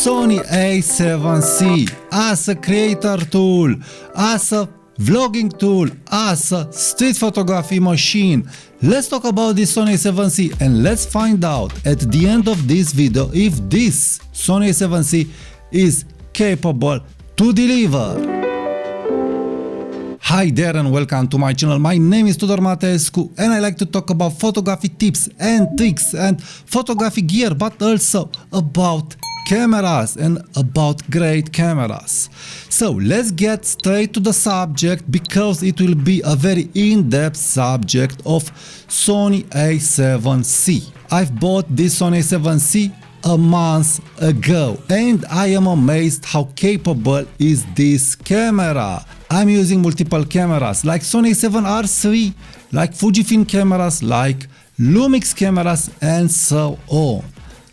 Sony A7C as a creator tool, as a vlogging tool, as a street photography machine. Let's talk about this Sony A7C and let's find out at the end of this video if this Sony A7C is capable to deliver. Hi there and welcome to my channel. My name is Tudor Matescu and I like to talk about photography tips and tricks and photography gear, but also about cameras and about great cameras. So let's get straight to the subject because it will be a very in-depth subject of Sony A7C. I've bought this Sony A7C a month ago and I am amazed how capable is this camera. I'm using multiple cameras like Sony A7R3, like Fujifilm cameras, like Lumix cameras and so on.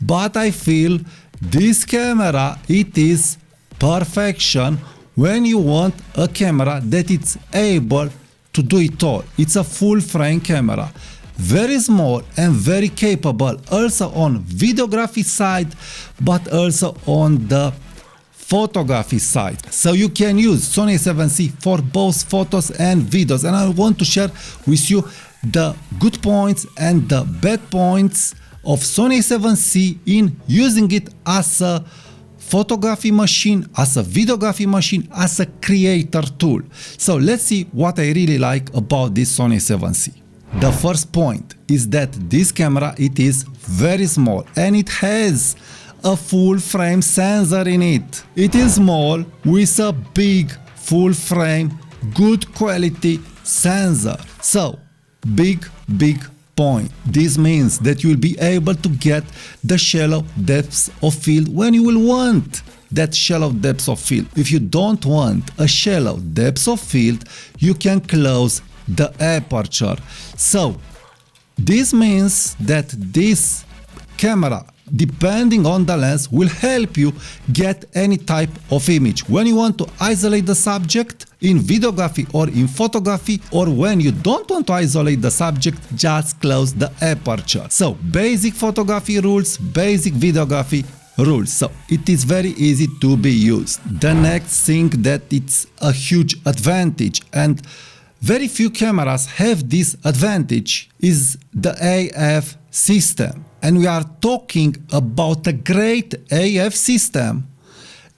But I feel this camera, it is perfection when you want a camera that it's able to do it all. It's a full frame camera. Very small and very capable also on videography side, but also on the photography side. So you can use Sony A7C for both photos and videos, and I want to share with you the good points and the bad points of Sony A7C in using it as a photography machine, as a videography machine, as a creator tool. So let's see what I really like about this Sony A7C. The first point is that this camera, it is very small and it has a full frame sensor in it. It is small with a big full frame, good quality sensor. So big point. This means that you will be able to get the shallow depths of field when you will want that shallow depths of field. If you don't want a shallow depth of field, you can close the aperture. So this means that this camera, depending on the lens, will help you get any type of image. When you want to isolate the subject in videography or in photography, or when you don't want to isolate the subject, just close the aperture. So basic photography rules, basic videography rules. So it is very easy to be used. The next thing that it's a huge advantage, and very few cameras have this advantage, is the AF system. And we are talking about a great AF system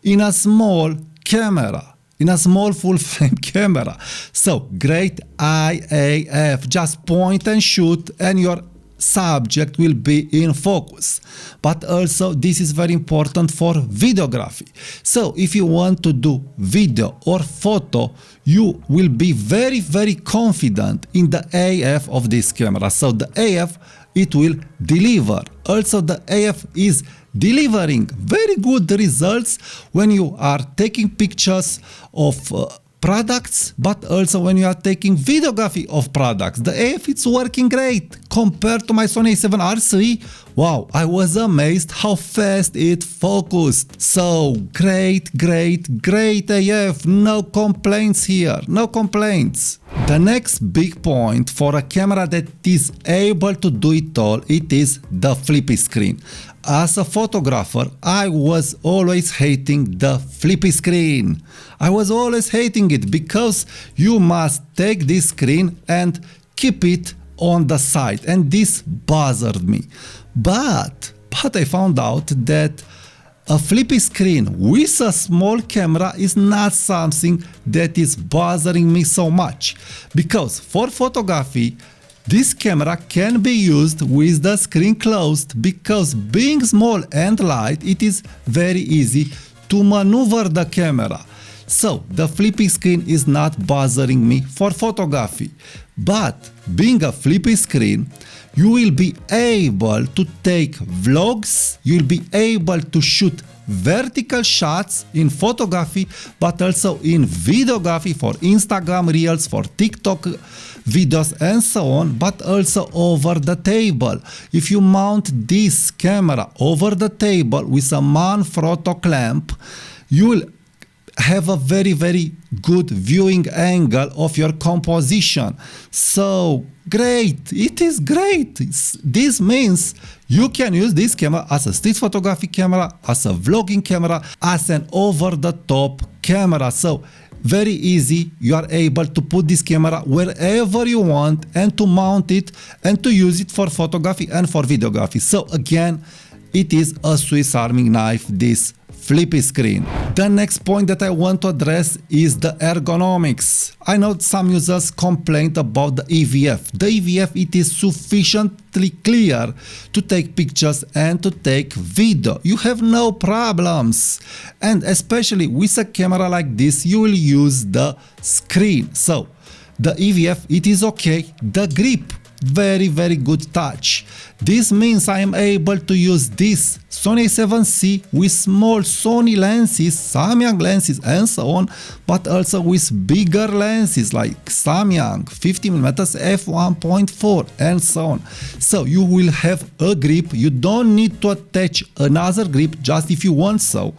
in a small camera, in a small full frame camera. So great IAF, just point and shoot and your subject will be in focus. But also this is very important for videography. So if you want to do video or photo, you will be very confident in the AF of this camera. So the AF, it will deliver. Also the AF is delivering very good results when you are taking pictures of products, but also when you are taking videography of products. The AF, it's working great compared to my Sony A7R3. Wow, I was amazed how fast it focused. So great AF, no complaints here, no complaints. The next big point for a camera that is able to do it all, it is the flippy screen. As a photographer, I was always hating the flippy screen. I was always hating it because you must take this screen and keep it on the side, and this bothered me. But I found out that a flippy screen with a small camera is not something that is bothering me so much, because for photography this camera can be used with the screen closed, because being small and light, it is very easy to maneuver the camera. So the flippy screen is not bothering me for photography. But being a flippy screen, you will be able to take vlogs, you'll be able to shoot vertical shots in photography, but also in videography for Instagram Reels, for TikTok videos and so on, but also over the table. If you mount this camera over the table with a Manfrotto clamp, you will have a very good viewing angle of your composition. So great, it is great. This means you can use this camera as a street photography camera, as a vlogging camera, as an over-the-top camera. So very easy, you are able to put this camera wherever you want and to mount it and to use it for photography and for videography. So again, it is a Swiss Army knife, this flippy screen. The next point that I want to address is the ergonomics. I know some users complained about the EVF. The EVF, it is sufficiently clear to take pictures and to take video. You have no problems. And especially with a camera like this, you will use the screen. So the EVF, it is okay. The grip, very good touch. This means I am able to use this Sony A7C with small Sony lenses, Samyang lenses and so on, but also with bigger lenses like Samyang 50mm f1.4 and so on. So you will have a grip, you don't need to attach another grip just if you want so.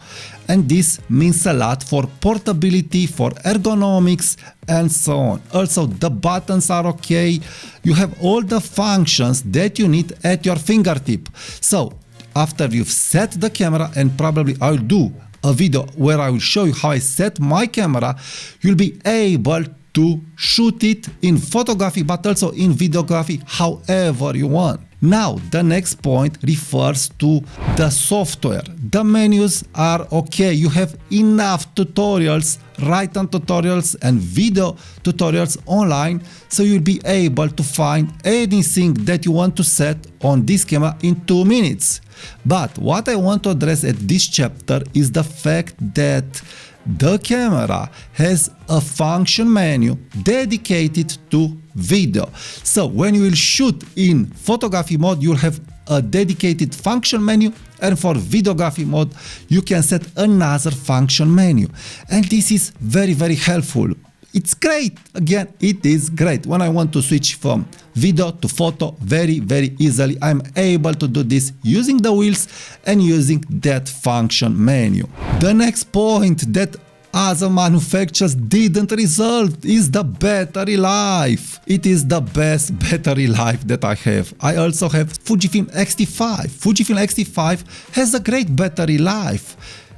And this means a lot for portability, for ergonomics and so on. Also the buttons are okay, you have all the functions that you need at your fingertip. So after you've set the camera, and probably I'll do a video where I will show you how I set my camera, you'll be able to shoot it in photography but also in videography however you want. Now the next point refers to the software. The menus are okay, you have enough tutorials, written tutorials and video tutorials online, so you'll be able to find anything that you want to set on this camera in 2 minutes. But what I want to address at this chapter is the fact that the camera has a function menu dedicated to video. So when you will shoot in photography mode, you'll have a dedicated function menu, and for videography mode you can set another function menu, and this is very helpful. It's great. Again, it is great. When I want to switch from video to photo very easily, I'm able to do this using the wheels and using that function menu. The next point that other manufacturers didn't resolve is the battery life. It is the best battery life that I have. I also have Fujifilm X-T5. Fujifilm X-T5 has a great battery life.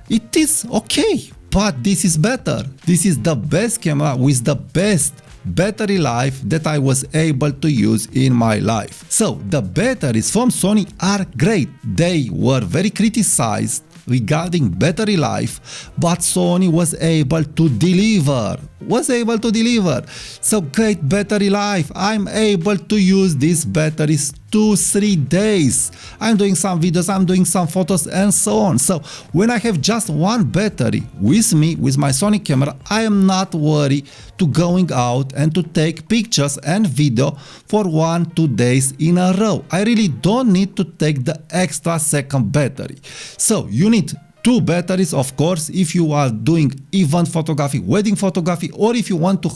It is okay, but this is better. This is the best camera with the best battery life that I was able to use in my life. So the batteries from Sony are great. They were very criticized regarding battery life, but Sony was able to deliver. So great battery life. I'm able to use these batteries 2-3 days. I'm doing some videos, I'm doing some photos and so on. So when I have just one battery with me, with my Sony camera, I am not worried to going out and to take pictures and video for 1-2 days in a row. I really don't need to take the extra second battery. So you need 2 batteries, of course, if you are doing event photography, wedding photography, or if you want to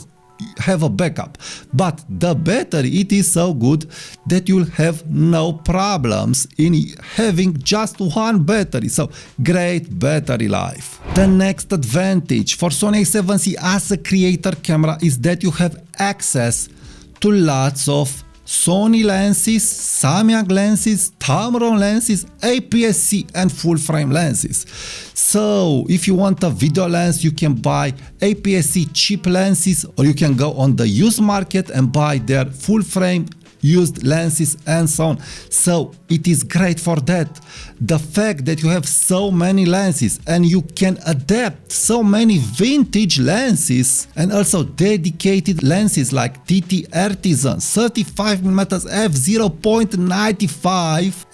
have a backup. But the battery, it is so good that you'll have no problems in having just one battery. So great battery life. The next advantage for Sony A7C as a creator camera is that you have access to lots of Sony lenses, Samyang lenses, Tamron lenses, APS-C and full frame lenses. So if you want a video lens, you can buy APS-C cheap lenses, or you can go on the used market and buy their full frame used lenses and so on. So it is great for that. The fact that you have so many lenses and you can adapt so many vintage lenses and also dedicated lenses like TT Artisan 35mm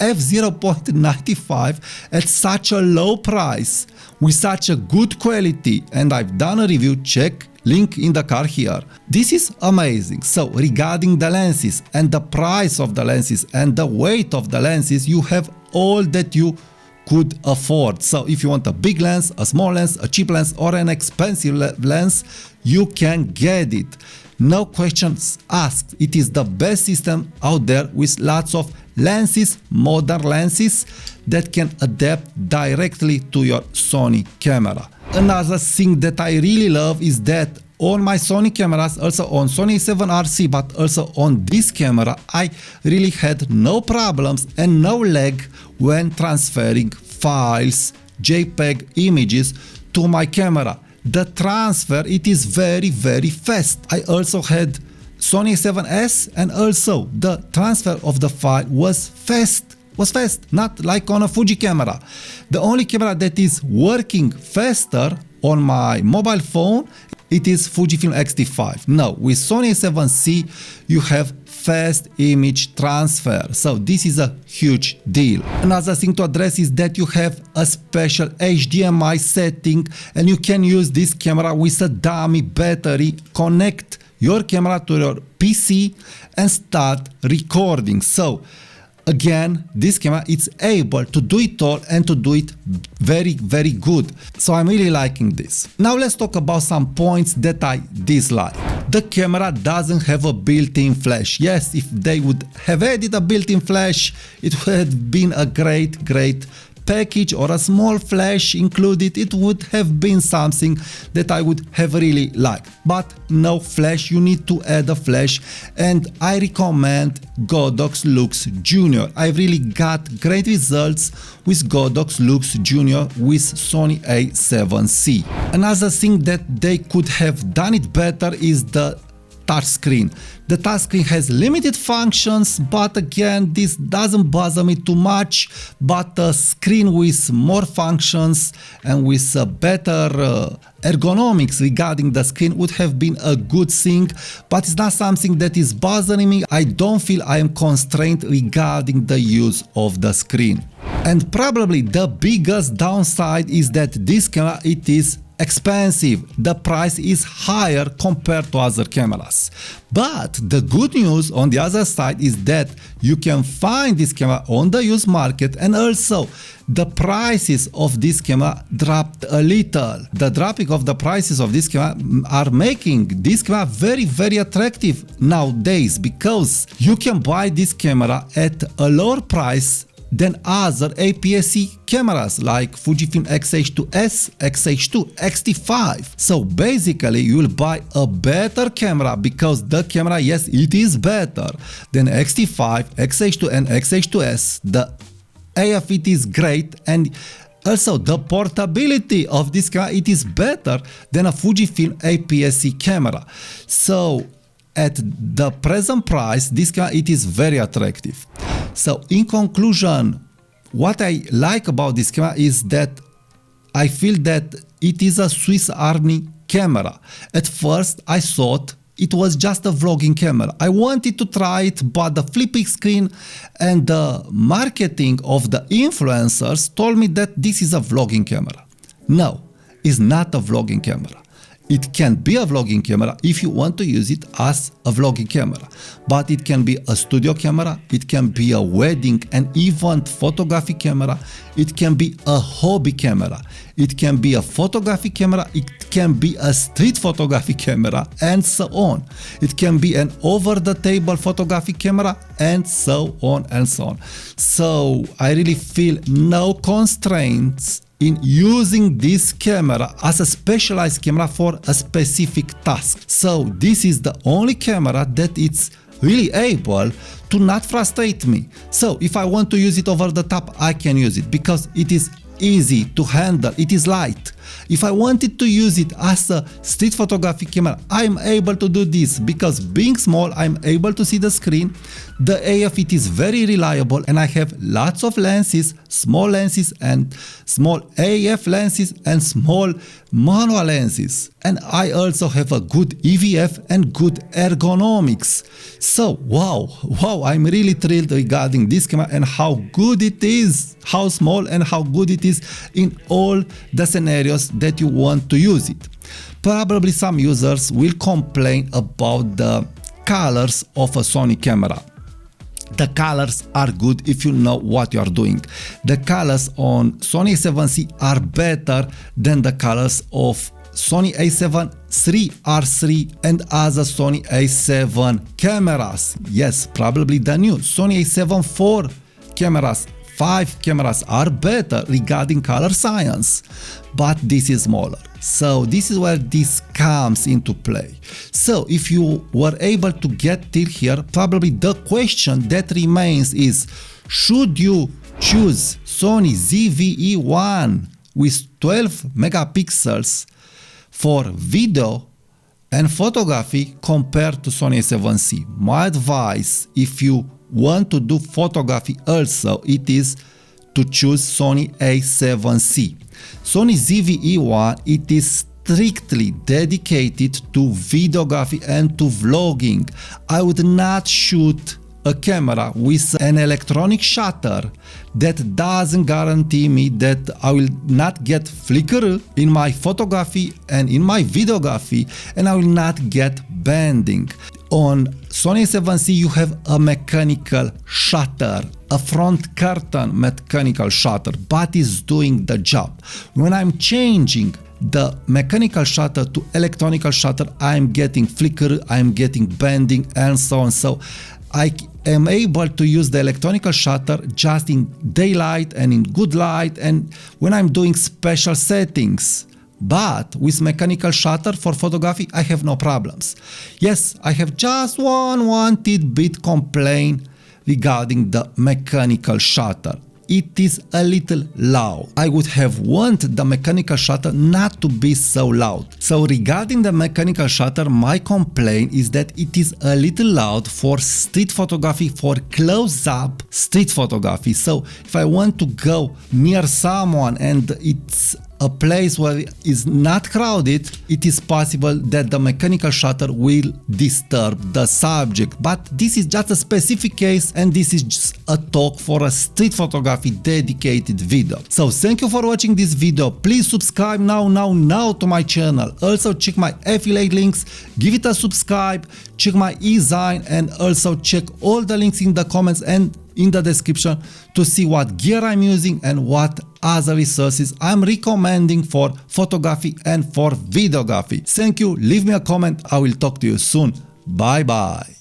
f0.95 at such a low price with such a good quality, and I've done a review, check link in the card here. This is amazing. So regarding the lenses and the price of the lenses and the weight of the lenses, you have all that you could afford. So if you want a big lens, a small lens, a cheap lens or an expensive lens, you can get it. No questions asked. It is the best system out there with lots of lenses, modern lenses that can adapt directly to your Sony camera. Another thing that I really love is that on my Sony cameras, also on Sony A7RC, but also on this camera, I really had no problems and no lag when transferring files, JPEG images to my camera. The transfer, it is very, very fast. I also had Sony A7S and also the transfer of the file was fast, not like on a Fuji camera. The only camera that is working faster on my mobile phone, it is Fujifilm X-T5. Now, with Sony A7C, you have fast image transfer. So this is a huge deal. Another thing to address is that you have a special HDMI setting and you can use this camera with a dummy battery, connect your camera to your PC and start recording. So again, this camera is able to do it all and to do it very, very good. So I'm really liking this. Now let's talk about some points that I dislike. The camera doesn't have a built-in flash. Yes, if they would have added a built-in flash, it would have been a great package, or a small flash included. It would have been something that I would have really liked. But no flash, you need to add a flash, and I recommend Godox Lux Junior. I really got great results with Godox Lux Junior with Sony A7C. Another thing that they could have done it better is the touchscreen. The touchscreen has limited functions, but again, this doesn't bother me too much. But a screen with more functions and with a better ergonomics regarding the screen would have been a good thing, but it's not something that is bothering me. I don't feel I am constrained regarding the use of the screen. And probably the biggest downside is that this camera, it is expensive. The price is higher compared to other cameras. But the good news on the other side is that you can find this camera on the used market, and also the prices of this camera dropped a little. The dropping of the prices of this camera are making this camera very, very attractive nowadays, because you can buy this camera at a lower price than other APS-C cameras like Fujifilm X-H2S, X-H2, X-T5. So basically you will buy a better camera, because the camera, yes, it is better than X-T5, X-H2 and X-H2S. The AF, it is great, and also the portability of this camera, it is better than a Fujifilm APS-C camera. So at the present price, this camera, it is very attractive. So in conclusion, what I like about this camera is that I feel that it is a Swiss Army camera. At first I thought it was just a vlogging camera. I wanted to try it, but the flipping screen and the marketing of the influencers told me that this is a vlogging camera. No, it's not a vlogging camera. It can be a vlogging camera if you want to use it as a vlogging camera, but it can be a studio camera, it can be a wedding and event photography camera, it can be a hobby camera, it can be a photography camera, it can be a street photography camera, and so on. It can be an over-the-table photography camera, and so on and so on. So I really feel no constraints in using this camera as a specialized camera for a specific task. So this is the only camera that it's really able to not frustrate me. So if I want to use it over the top, I can use it because it is easy to handle, it is light. If I wanted to use it as a street photography camera, I'm able to do this because being small, I'm able to see the screen. The AF, it is very reliable, and I have lots of lenses, small lenses and small AF lenses and small manual lenses. And I also have a good EVF and good ergonomics. So wow, I'm really thrilled regarding this camera and how good it is, how small and how good it is in all the scenarios that you want to use it. Probably some users will complain about the colors of a Sony camera. The colors are good if you know what you are doing. The colors on Sony A7C are better than the colors of Sony A7 III R3 and other Sony A7 cameras. Yes, probably the new Sony A7 IV cameras 5 cameras are better regarding color science, but this is smaller. So this is where this comes into play. So if you were able to get till here, probably the question that remains is, should you choose Sony ZV-E1 with 12 megapixels for video and photography compared to Sony A7C? My advice, if you want to do photography also, it is to choose Sony A7C. Sony ZV-E1, it is strictly dedicated to videography and to vlogging. I would not shoot a camera with an electronic shutter that doesn't guarantee me that I will not get flicker in my photography and in my videography, and I will not get bending. On Sony A7C you have a mechanical shutter, a front curtain mechanical shutter, but it's doing the job. When I'm changing the mechanical shutter to electronic shutter, I'm getting flicker, I'm getting bending, and so on. So I am able to use the electronic shutter just in daylight and in good light and when I'm doing special settings. But with mechanical shutter for photography, I have no problems. Yes, I have just one tidbit complaint regarding the mechanical shutter. It is a little loud. I would have wanted the mechanical shutter not to be so loud. So regarding the mechanical shutter, my complaint is that it is a little loud for street photography, for close-up street photography. So if I want to go near someone and it's a place where it is not crowded, it is possible that the mechanical shutter will disturb the subject. But this is just a specific case and this is just a talk for a street photography dedicated video. So thank you for watching this video. Please subscribe now to my channel. Also check my affiliate links, give it a subscribe, check my e-sign, and also check all the links in the comments and in the description to see what gear I'm using and what other resources I'm recommending for photography and for videography. Thank you, leave me a comment, I will talk to you soon. Bye bye.